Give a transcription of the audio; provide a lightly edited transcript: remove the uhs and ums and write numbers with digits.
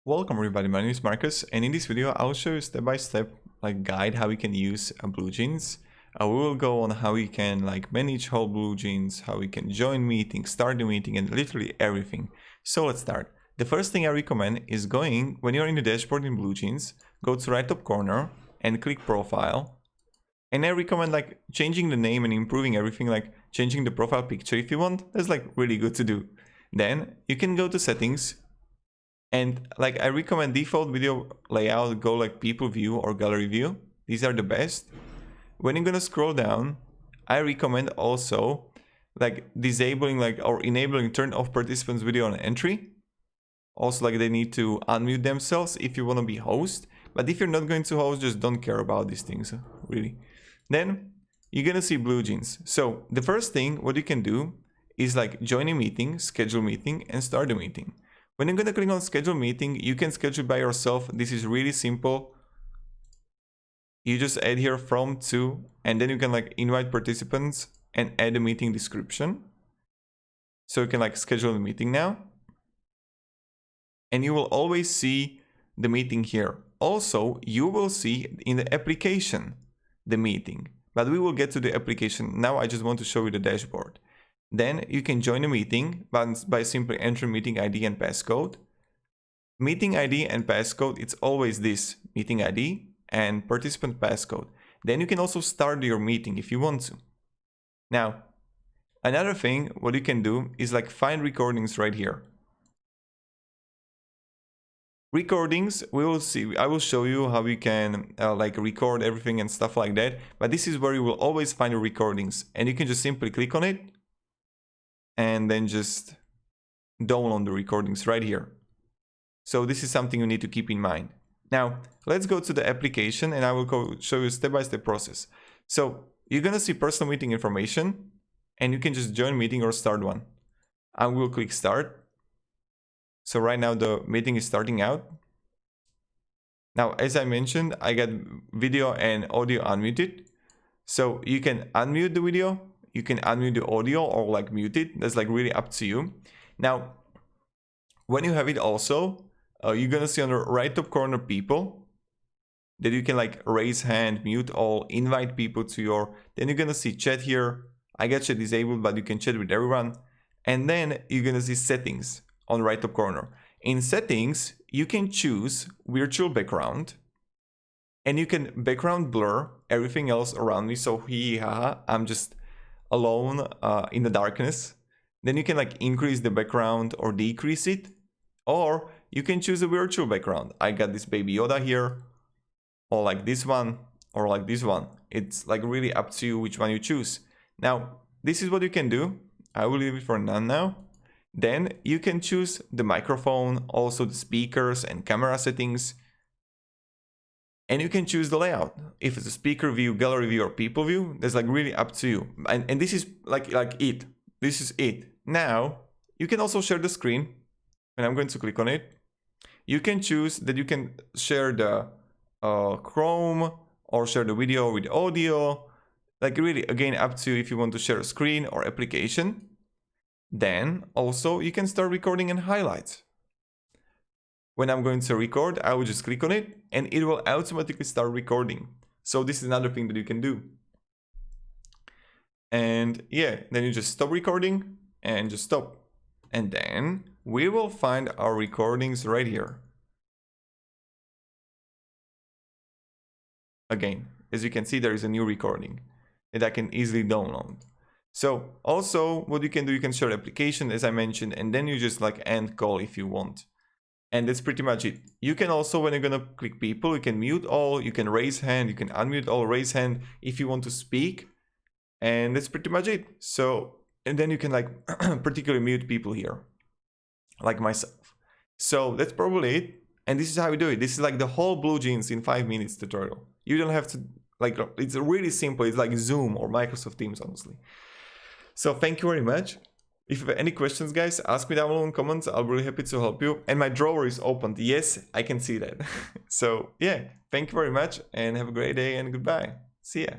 Welcome everybody, my name is Marcus, and in this video I'll show you step-by-step guide how you can use BlueJeans. We will go on how you can manage whole BlueJeans, how you can join meetings, start the meeting, and literally everything. So let's start. The first thing I recommend is going, when you're in the dashboard in BlueJeans, go to right top corner and click profile. And I recommend changing the name and improving everything, changing the profile picture if you want. That's really good to do. Then you can go to settings. And I recommend default video layout, go people view or gallery view. These are the best. When you're gonna scroll down, I recommend also disabling or enabling turn off participants video on entry. Also they need to unmute themselves if you want to be host. But if you're not going to host, just don't care about these things, really. Then you're gonna see BlueJeans. So the first thing what you can do is join a meeting, schedule meeting, and start a meeting. When you're gonna click on schedule meeting, you can schedule by yourself. This is really simple. You just add here from to, and then you can invite participants and add a meeting description. So you can schedule the meeting now. And you will always see the meeting here. Also, you will see in the application the meeting, but we will get to the application. Now I just want to show you the dashboard. Then you can join a meeting by simply entering meeting ID and passcode. Meeting ID and passcode, it's always this, meeting ID and participant passcode. Then you can also start your meeting if you want to. Now, another thing, what you can do is find recordings right here. Recordings, we will see, I will show you how you can record everything and stuff like that. But this is where you will always find your recordings, and you can just simply click on it. And then just download the recordings right here. So this is something you need to keep in mind. Now, let's go to the application and I will show you step-by-step process. So you're gonna see personal meeting information and you can just join meeting or start one. I will click start. So right now the meeting is starting out. Now, as I mentioned, I got video and audio unmuted. So you can unmute the video, you can unmute the audio or mute it. That's really up to you. Now, when you have it also, you're gonna see on the right top corner people that you can raise hand, mute all, invite people to your, then you're gonna see chat here. I got chat disabled, but you can chat with everyone. And then you're gonna see settings on the right top corner. In settings, you can choose virtual background and you can background blur everything else around me. So I'm just alone in the darkness. Then you can increase the background or decrease it, or you can choose a virtual background. I got this baby Yoda here, or this one, or this one. It's really up to you which one you choose. Now, this is what you can do. I will leave it for none now. Then you can choose the microphone, also the speakers and camera settings. And you can choose the layout. If it's a speaker view, gallery view, or people view, that's really up to you. And this is it. This is it. Now, you can also share the screen. And I'm going to click on it. You can choose that you can share the Chrome or share the video with audio. Really, again, up to you if you want to share a screen or application. Then also you can start recording and highlights. When I'm going to record, I will just click on it and it will automatically start recording. So this is another thing that you can do. And yeah, then you just stop recording and just stop. And then we will find our recordings right here. Again, as you can see, there is a new recording that I can easily download. So also what you can do, you can share the application as I mentioned, and then you just end call if you want. And that's pretty much it. You can also, when you're gonna click people, you can mute all, you can raise hand, you can unmute all, raise hand if you want to speak. And that's pretty much it. So, and then you can particularly mute people here, like myself. So that's probably it. And this is how we do it. This is the whole BlueJeans in 5 minutes tutorial. You don't have to, it's really simple. It's like Zoom or Microsoft Teams, honestly. So thank you very much. If you have any questions, guys, ask me down below in comments. I'll be really happy to help you. And my drawer is opened. Yes, I can see that. So yeah, thank you very much and have a great day and goodbye. See ya.